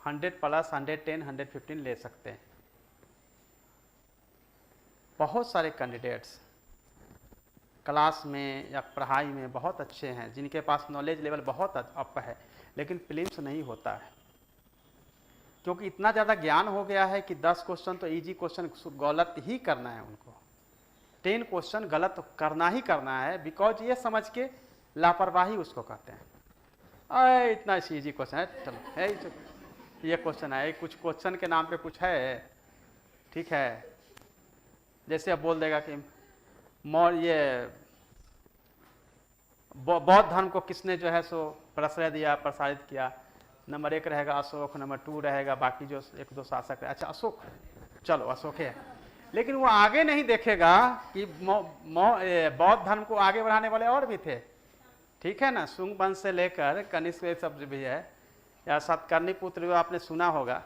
100 प्लस 110 115 ले सकते हैं। बहुत सारे कैंडिडेट्स क्लास में या पढ़ाई में बहुत अच्छे हैं, जिनके पास नॉलेज लेवल बहुत अप है, लेकिन प्रीलिम्स नहीं होता है। क्योंकि इतना ज़्यादा ज्ञान हो गया है कि 10 क्वेश्चन तो इजी क्वेश्चन गलत ही करना है उनको, 10 क्वेश्चन गलत करना ही करना है, बिकॉज ये समझ के लापरवाही उसको कहते हैं। अरे इतना इजी क्वेश्चन है, चलो है ये क्वेश्चन है, कुछ क्वेश्चन के नाम पे कुछ है, ठीक है। जैसे अब बोल देगा कि ये बौद्ध धर्म को किसने जो है सो प्रश्रय दिया, प्रसारित किया, नंबर 1 रहेगा अशोक, नंबर 2 रहेगा बाकी जो 1-2 शासक है। अच्छा अशोक, चलो अशोक है, लेकिन वो आगे नहीं देखेगा कि बौद्ध धर्म को आगे बढ़ाने वाले और भी थे, ठीक है ना। शुंग वंश से लेकर कनिष्क सब भी है, या सातकर्णी पुत्र आपने सुना होगा,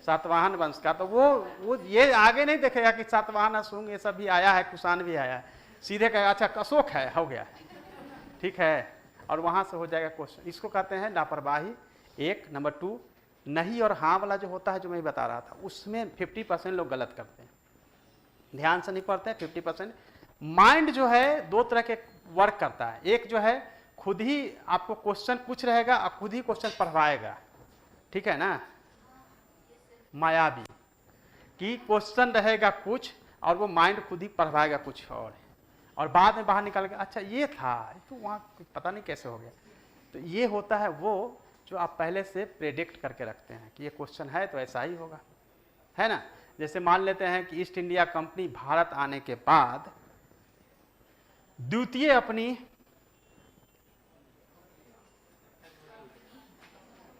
सातवाहन वंश का, तो वो ये आगे नहीं देखेगा कि सातवाहन शुंग ये सब भी आया है, कुषाण भी आया है, सीधे कहेगा अच्छा अशोक है, हो गया, ठीक है, और वहां से हो जाएगा क्वेश्चन। इसको कहते हैं लापरवाही। 1 नंबर 2 नहीं और हाँ वाला जो होता है, जो मैं बता रहा था, उसमें 50% लोग गलत करते हैं, ध्यान से नहीं पढ़ते हैं 50%। माइंड जो है 2 तरह के वर्क करता है, एक जो है खुद ही आपको क्वेश्चन पूछ रहेगा और खुद ही क्वेश्चन पढ़वाएगा, ठीक है ना, मायावी, कि क्वेश्चन रहेगा कुछ और वो माइंड खुद ही पढ़वाएगा कुछ और बाद में बाहर निकाल के अच्छा ये था, तो वहाँ पता नहीं कैसे हो गया। तो ये होता है वो जो आप पहले से प्रेडिक्ट करके रखते हैं कि ये क्वेश्चन है तो ऐसा ही होगा, है ना। जैसे मान लेते हैं कि ईस्ट इंडिया कंपनी भारत आने के बाद द्वितीय अपनी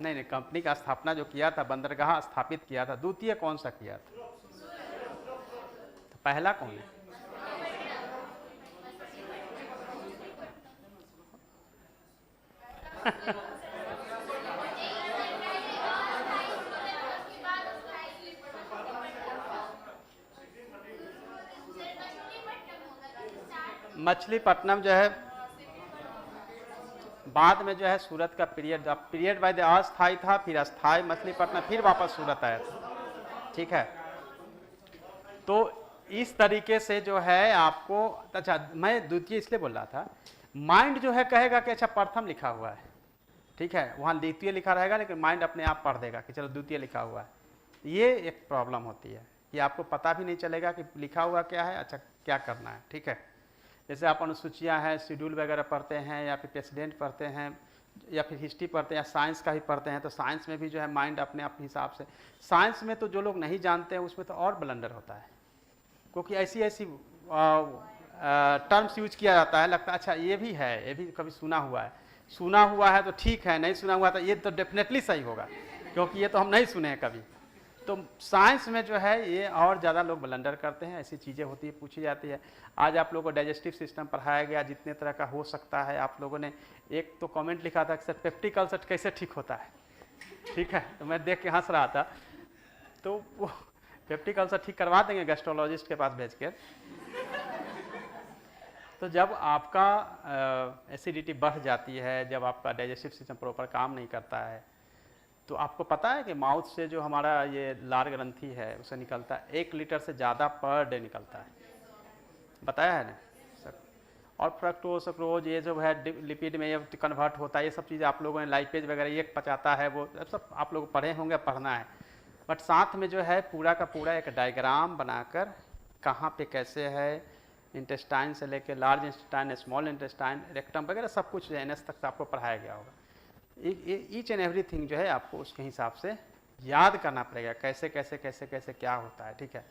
नहीं कंपनी का स्थापना जो किया था, बंदरगाह स्थापित किया था, द्वितीय कौन सा किया था? तो पहला कौन है? मछलीपट्टनम जो है बाद में जो है सूरत का पीरियड बाय द अस्थायी था, फिर अस्थायी मछलीपट्टनम, फिर वापस सूरत आया था, ठीक है। तो इस तरीके से जो है आपको, अच्छा मैं द्वितीय इसलिए बोल रहा था, माइंड जो है कहेगा कि अच्छा प्रथम लिखा हुआ है, ठीक है, वहाँ द्वितीय लिखा रहेगा, लेकिन माइंड अपने आप पढ़ देगा कि चलो द्वितीय लिखा हुआ है। ये एक प्रॉब्लम होती है कि आपको पता भी नहीं चलेगा कि लिखा हुआ क्या है, अच्छा क्या करना है, ठीक है। जैसे आप अनुसूचियाँ हैं, शेड्यूल वगैरह पढ़ते हैं, या फिर प्रेसिडेंट पढ़ते हैं, या फिर हिस्ट्री पढ़ते हैं, या साइंस का ही पढ़ते हैं, तो साइंस में भी जो है माइंड अपने आप हिसाब से, साइंस में तो जो लोग नहीं जानते हैं उसमें तो और ब्लंडर होता है, क्योंकि ऐसी ऐसी टर्म्स यूज किया जाता है, लगता है अच्छा ये भी है, ये भी कभी सुना हुआ है तो ठीक है, नहीं सुना हुआ तो ये तो डेफिनेटली सही होगा, क्योंकि ये तो हम नहीं सुने हैं कभी। तो साइंस में जो है ये और ज़्यादा लोग ब्लंडर करते हैं, ऐसी चीज़ें होती है, पूछी जाती है। आज आप लोगों को डाइजेस्टिव सिस्टम पढ़ाया गया, जितने तरह का हो सकता है। आप लोगों ने एक तो कमेंट लिखा था कि सर पेप्टिक अल्सर कैसे ठीक होता है, ठीक है, तो मैं देख के हंस रहा था। तो वो पेप्टिक अल्सर ठीक करवा देंगे गैस्ट्रोलॉजिस्ट के पास भेज कर। तो जब आपका एसिडिटी बढ़ जाती है, जब आपका डाइजेस्टिव सिस्टम प्रॉपर काम नहीं करता है, तो आपको पता है कि माउथ से जो हमारा ये लार ग्रंथि है उसे निकलता है 1 लीटर से ज़्यादा पर डे निकलता है, बताया है ना सर। और फ्रक्टोज सक्रोज ये जो है लिपिड में ये कन्वर्ट होता है, ये सब चीज़ें आप लोगों ने लाइपेज वगैरह ये पचाता है, वो सब आप लोग पढ़े होंगे, पढ़ना है। बट साथ में जो है पूरा का पूरा एक डायग्राम बनाकर कहाँ पे कैसे है, इंटेस्टाइन से लेकर large intestine, small intestine, rectum वगैरह सब कुछ एनएस तक आपको पढ़ाया गया होगा। ईच एंड एवरीथिंग जो है आपको उसके हिसाब से याद करना पड़ेगा, कैसे कैसे कैसे कैसे क्या होता है, ठीक है।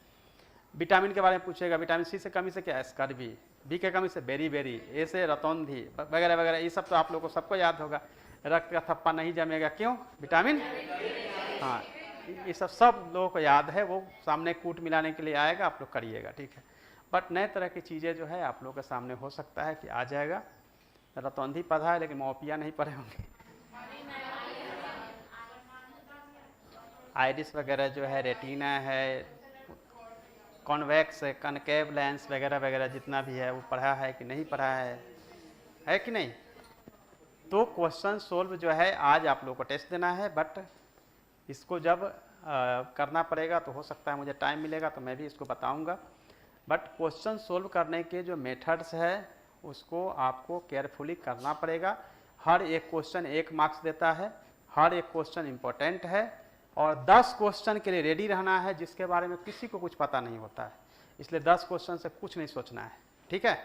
विटामिन के बारे में पूछेगा, विटामिन सी से कमी से क्या है स्कर्वी, बी के कमी से बेरी, ए से रतौंधी वगैरह वगैरह, ये सब तो आप लोगों को सबको याद होगा। रक्त का थप्पा नहीं जमेगा, क्यों? विटामिन, हाँ, ये सब लोगों को याद है। वो सामने कूट मिलाने के लिए आएगा, आप लोग करिएगा, ठीक है। बट नए तरह की चीज़ें जो है आप लोगों के सामने हो सकता है कि आ जाएगा। रतौंधी पढ़ा है लेकिन मोपिया नहीं पढ़े होंगे। आइरिस वगैरह जो है, रेटिना है, कॉन्वेक्स है, कनकेव लेंस वगैरह वगैरह जितना भी है वो पढ़ा है कि नहीं पढ़ा है कि नहीं। तो क्वेश्चन सोल्व जो है आज आप लोगों को टेस्ट देना है, बट इसको जब करना पड़ेगा तो हो सकता है मुझे टाइम मिलेगा तो मैं भी इसको बताऊंगा। बट क्वेश्चन सोल्व करने के जो मेथड्स है उसको आपको केयरफुली करना पड़ेगा। हर एक क्वेश्चन 1 मार्क्स देता है, हर एक क्वेश्चन इम्पोर्टेंट है, और 10 क्वेश्चन के लिए रेडी रहना है जिसके बारे में किसी को कुछ पता नहीं होता है। इसलिए 10 क्वेश्चन से कुछ नहीं सोचना है, ठीक है।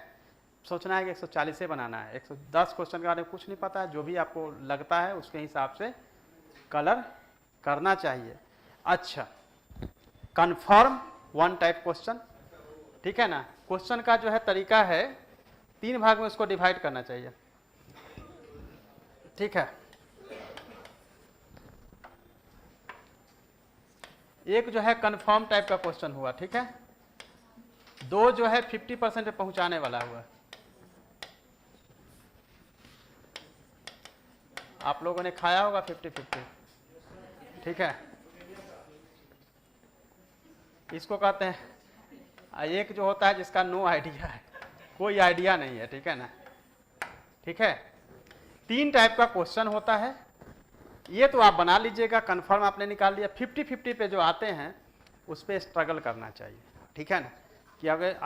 सोचना है कि 140 से बनाना है, 110 क्वेश्चन के बारे में कुछ नहीं पता है, जो भी आपको लगता है उसके हिसाब से कलर करना चाहिए। अच्छा, कन्फर्म वन टाइप क्वेश्चन, ठीक है ना। क्वेश्चन का जो है तरीका है 3 भाग में उसको डिवाइड करना चाहिए, ठीक है। एक जो है कन्फर्म टाइप का क्वेश्चन हुआ, ठीक है। 2 जो है 50% पे पहुंचाने वाला हुआ। आप लोगों ने खाया होगा 50-50, ठीक है। इसको कहते हैं, एक जो होता है जिसका नो आइडिया है, कोई आइडिया नहीं है, ठीक है ना, ठीक है। 3 टाइप का क्वेश्चन होता है, ये तो आप बना लीजिएगा। कन्फर्म आपने निकाल लिया। 50-50 पे जो आते हैं उस पर स्ट्रगल करना चाहिए, ठीक है ना। कि अगर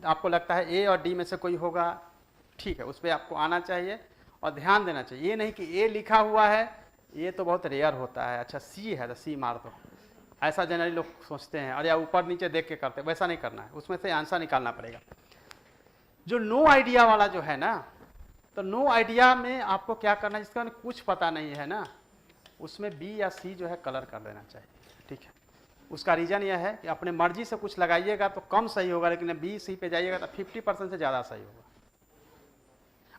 आपको लगता है ए और डी में से कोई होगा, ठीक है, उस पर आपको आना चाहिए और ध्यान देना चाहिए। ये नहीं कि ए लिखा हुआ है, ये तो बहुत रेयर होता है, अच्छा सी है तो सी मार दो, ऐसा जनरली लोग सोचते हैं, और या ऊपर नीचे देख के करते हैं। वैसा नहीं करना है, उसमें से आंसर निकालना पड़ेगा। जो नो आइडिया वाला जो है ना, तो नो आइडिया में आपको क्या करना है, जिसका कुछ पता नहीं है ना, उसमें बी या सी जो है कलर कर देना चाहिए, ठीक है। उसका रीज़न यह है कि अपने मर्जी से कुछ लगाइएगा तो कम सही होगा, लेकिन बी सी पे जाइएगा तो 50% से ज़्यादा सही होगा।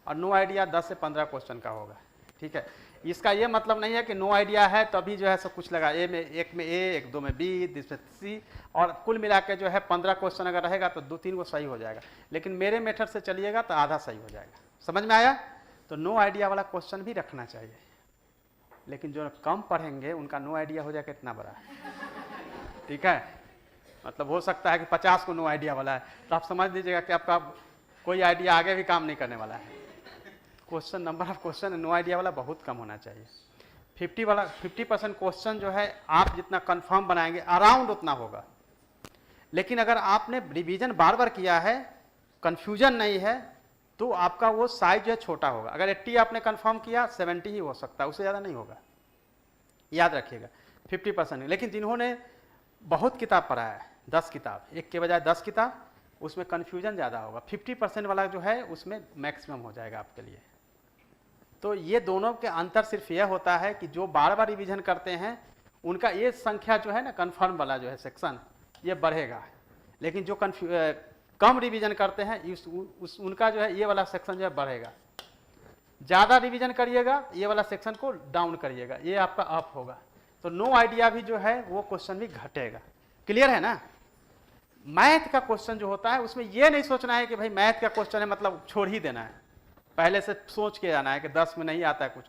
और नो आइडिया 10 से 15 क्वेश्चन का होगा, ठीक है। इसका ये मतलब नहीं है कि नो आइडिया है तो अभी जो है सब कुछ लगा, एक में ए, 1-2 में बी, 10 में सी, और कुल मिला के जो है 15 क्वेश्चन अगर रहेगा तो 2-3 को सही हो जाएगा। लेकिन मेरे मेथड से चलिएगा तो आधा सही हो जाएगा। समझ में आया? तो नो आइडिया वाला क्वेश्चन भी रखना चाहिए, लेकिन जो कम पढ़ेंगे उनका नो आइडिया हो जाएगा इतना बड़ा, ठीक है। मतलब हो सकता है कि 50 को नो आइडिया वाला है, तो आप समझ लीजिएगा कि आपका कोई आइडिया आगे भी काम नहीं करने वाला है। Question, number of question no idea वाला बहुत कम होना चाहिए। 50% क्वेश्चन जो है आप जितना कंफर्म बनाएंगे अराउंड उतना होगा। लेकिन अगर आपने रिवीजन बार बार किया है, कंफ्यूजन नहीं है, तो आपका वो साइज जो है छोटा होगा। अगर 80 आपने कंफर्म किया, 70 ही हो सकता है, उससे ज़्यादा नहीं होगा, याद रखिएगा। 50%। लेकिन जिन्होंने बहुत किताब पढ़ा है, 10 किताब, एक के बजाय 10 किताब, उसमें कन्फ्यूजन ज़्यादा होगा। 50% वाला जो है उसमें मैक्सिमम हो जाएगा आपके लिए। तो ये दोनों के अंतर सिर्फ यह होता है कि जो बार बार रिवीजन करते हैं उनका ये संख्या जो है ना, कन्फर्म वाला जो है सेक्शन, ये बढ़ेगा। लेकिन जो कम रिवीजन करते हैं उनका जो है ये वाला सेक्शन जो है बढ़ेगा। ज़्यादा रिवीजन करिएगा, ये वाला सेक्शन को डाउन करिएगा, ये आपका अप होगा। तो नो आइडिया भी जो है वो क्वेश्चन भी घटेगा। क्लियर है ना? मैथ का क्वेश्चन जो होता है उसमें ये नहीं सोचना है कि भाई मैथ का क्वेश्चन है मतलब छोड़ ही देना है, पहले से सोच के जाना है कि 10 में नहीं आता है कुछ।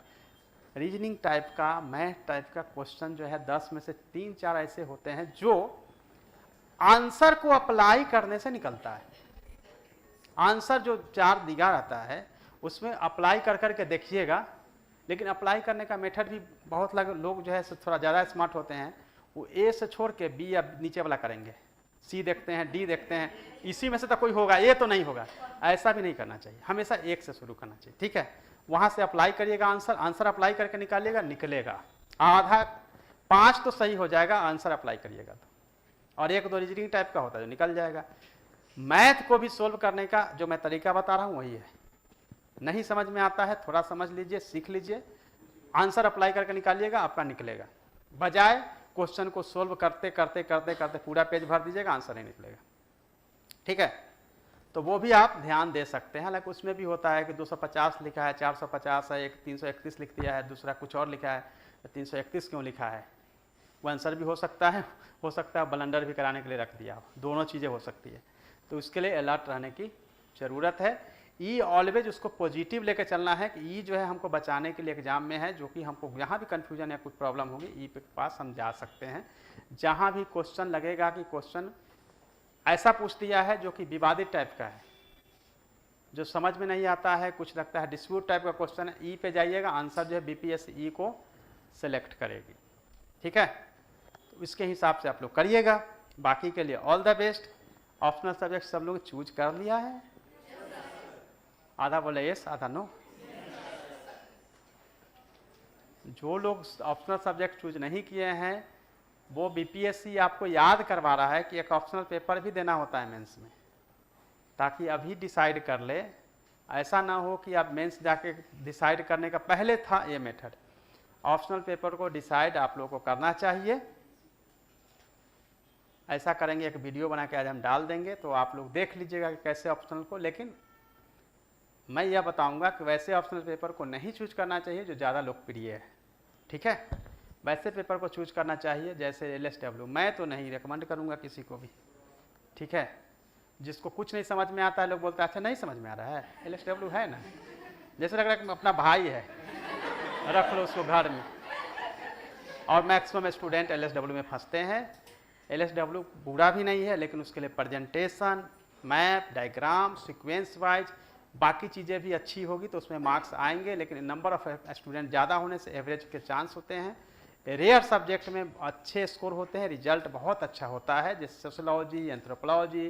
रीजनिंग टाइप का, मैथ टाइप का क्वेश्चन जो है 10 में से 3-4 ऐसे होते हैं जो आंसर को अप्लाई करने से निकलता है। आंसर जो 4 दिया रहता है उसमें अप्लाई कर करके देखिएगा, लेकिन अप्लाई करने का मेथड भी बहुत लोग जो है थोड़ा ज़्यादा स्मार्ट होते हैं, वो ए से छोड़ के बी या नीचे वाला करेंगे, सी देखते हैं, डी देखते हैं, इसी में से तो कोई होगा, ए तो नहीं होगा। ऐसा भी नहीं करना चाहिए, हमेशा एक से शुरू करना चाहिए, ठीक है। वहाँ से अप्लाई करिएगा, आंसर अप्लाई करके निकालिएगा, निकलेगा आधा 5 तो सही हो जाएगा आंसर अप्लाई करिएगा तो, और 1-2 रीजनिंग टाइप का होता है जो निकल जाएगा। मैथ को भी सोल्व करने का जो मैं तरीका बता रहा हूँ वही है। नहीं समझ में आता है थोड़ा समझ लीजिए, सीख लीजिए, आंसर अप्लाई करके निकालिएगा, आपका निकलेगा। बजाय क्वेश्चन को सोल्व करते करते करते करते पूरा पेज भर दीजिएगा, आंसर नहीं निकलेगा, ठीक है। तो वो भी आप ध्यान दे सकते हैं। हालांकि उसमें भी होता है कि 250 लिखा है, 450 है, एक 331 लिख दिया है, दूसरा कुछ और लिखा है, 331 क्यों लिखा है, वो आंसर भी हो सकता है ब्लंडर भी कराने के लिए रख दिया, दोनों चीज़ें हो सकती है। तो उसके लिए अलर्ट रहने की ज़रूरत है। ई ऑलवेज उसको पॉजिटिव लेकर चलना है कि ई जो है हमको बचाने के लिए एग्जाम में है, जो कि हमको यहाँ भी कन्फ्यूजन या कुछ प्रॉब्लम होगी ई के पास हम जा सकते हैं। जहाँ भी क्वेश्चन लगेगा कि क्वेश्चन ऐसा पूछ दिया है जो कि विवादित टाइप का है, जो समझ में नहीं आता है, कुछ लगता है डिस्प्यूट टाइप का क्वेश्चन है, ई पे जाइएगा, आंसर जो है बीपीएससी ई को सेलेक्ट करेगी, ठीक है। तो इसके हिसाब से आप लोग करिएगा। बाकी के लिए all the best. Optional subject सब लोग चूज कर लिया है? आधा बोले यस, आधा नो। जो लोग ऑप्शनल सब्जेक्ट चूज नहीं किए हैं वो बीपीएससी आपको याद करवा रहा है कि एक ऑप्शनल पेपर भी देना होता है मेंस में, ताकि अभी डिसाइड कर ले। ऐसा ना हो कि आप मेंस जाके डिसाइड करने का पहले था ये मेथड। ऑप्शनल पेपर को डिसाइड आप लोगों को करना चाहिए। ऐसा करेंगे, एक वीडियो बना के आज हम डाल देंगे, तो आप लोग देख लीजिएगा कि कैसे ऑप्शनल को। लेकिन मैं यह बताऊंगा कि वैसे ऑप्शनल पेपर को नहीं चूज करना चाहिए जो ज़्यादा लोकप्रिय है, ठीक है। वैसे पेपर को चूज करना चाहिए जैसे LSW। मैं तो नहीं रिकमेंड करूंगा किसी को भी, ठीक है। जिसको कुछ नहीं समझ में आता है, लोग बोलते हैं अच्छा नहीं समझ में आ रहा है, LSW है ना, जैसे लग रहा है कि अपना भाई है, रख लो उसको घर में। और मैक्सिमम स्टूडेंट LSW में फंसते हैं। LSW बुरा भी नहीं है, लेकिन उसके लिए presentation, map, diagram, sequence wise बाकी चीज़ें भी अच्छी होगी तो उसमें मार्क्स आएंगे। लेकिन नंबर ऑफ स्टूडेंट ज़्यादा होने से एवरेज के चांस होते हैं। रेयर सब्जेक्ट में अच्छे स्कोर होते हैं, रिजल्ट बहुत अच्छा होता है, जैसे सोशोलॉजी, एंथ्रोपोलॉजी,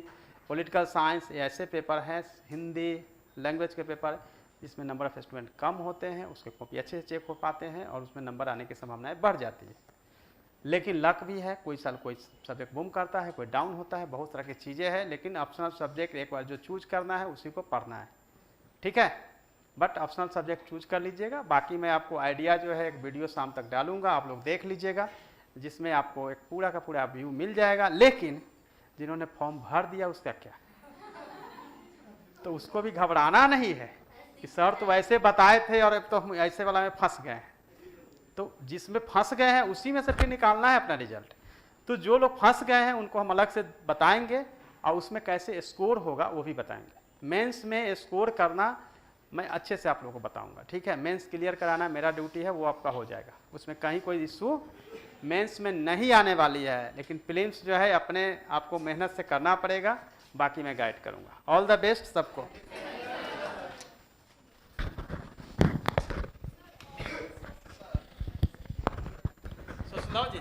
पॉलिटिकल साइंस, ऐसे पेपर हैं, हिंदी लैंग्वेज के पेपर जिसमें नंबर ऑफ स्टूडेंट कम होते हैं, उसके कॉपी अच्छे से चेक हो पाते हैं और उसमें नंबर आने की संभावनाएं बढ़ जाती है। लेकिन लक भी है, कोई साल कोई सब्जेक्ट बूम करता है, कोई डाउन होता है, बहुत तरह की चीज़ें हैं। लेकिन ऑप्शनल सब्जेक्ट एक बार जो चूज करना है उसी को पढ़ना है, ठीक है। बट ऑप्शनल सब्जेक्ट चूज कर लीजिएगा। बाकी मैं आपको आइडिया जो है एक वीडियो शाम तक डालूंगा, आप लोग देख लीजिएगा, जिसमें आपको एक पूरा का पूरा व्यू मिल जाएगा। लेकिन जिन्होंने फॉर्म भर दिया उसका क्या, तो उसको भी घबराना नहीं है कि सर तो वैसे बताए थे और अब तो हम ऐसे वाला में फंस गए हैं। तो जिसमें फंस गए हैं उसी में से फिर निकालना है अपना रिजल्ट। तो जो लोग फंस गए हैं उनको हम अलग से बताएंगे और उसमें कैसे स्कोर होगा वो भी बताएंगे। मेंस में स्कोर करना मैं अच्छे से आप लोगों को बताऊंगा, ठीक है। मेंस क्लियर कराना मेरा ड्यूटी है, वो आपका हो जाएगा, उसमें कहीं कोई इशू मेंस में नहीं आने वाली है। लेकिन प्रीलिम्स जो है अपने आपको मेहनत से करना पड़ेगा, बाकी मैं गाइड करूंगा। ऑल द बेस्ट सबको। सोशोलॉजी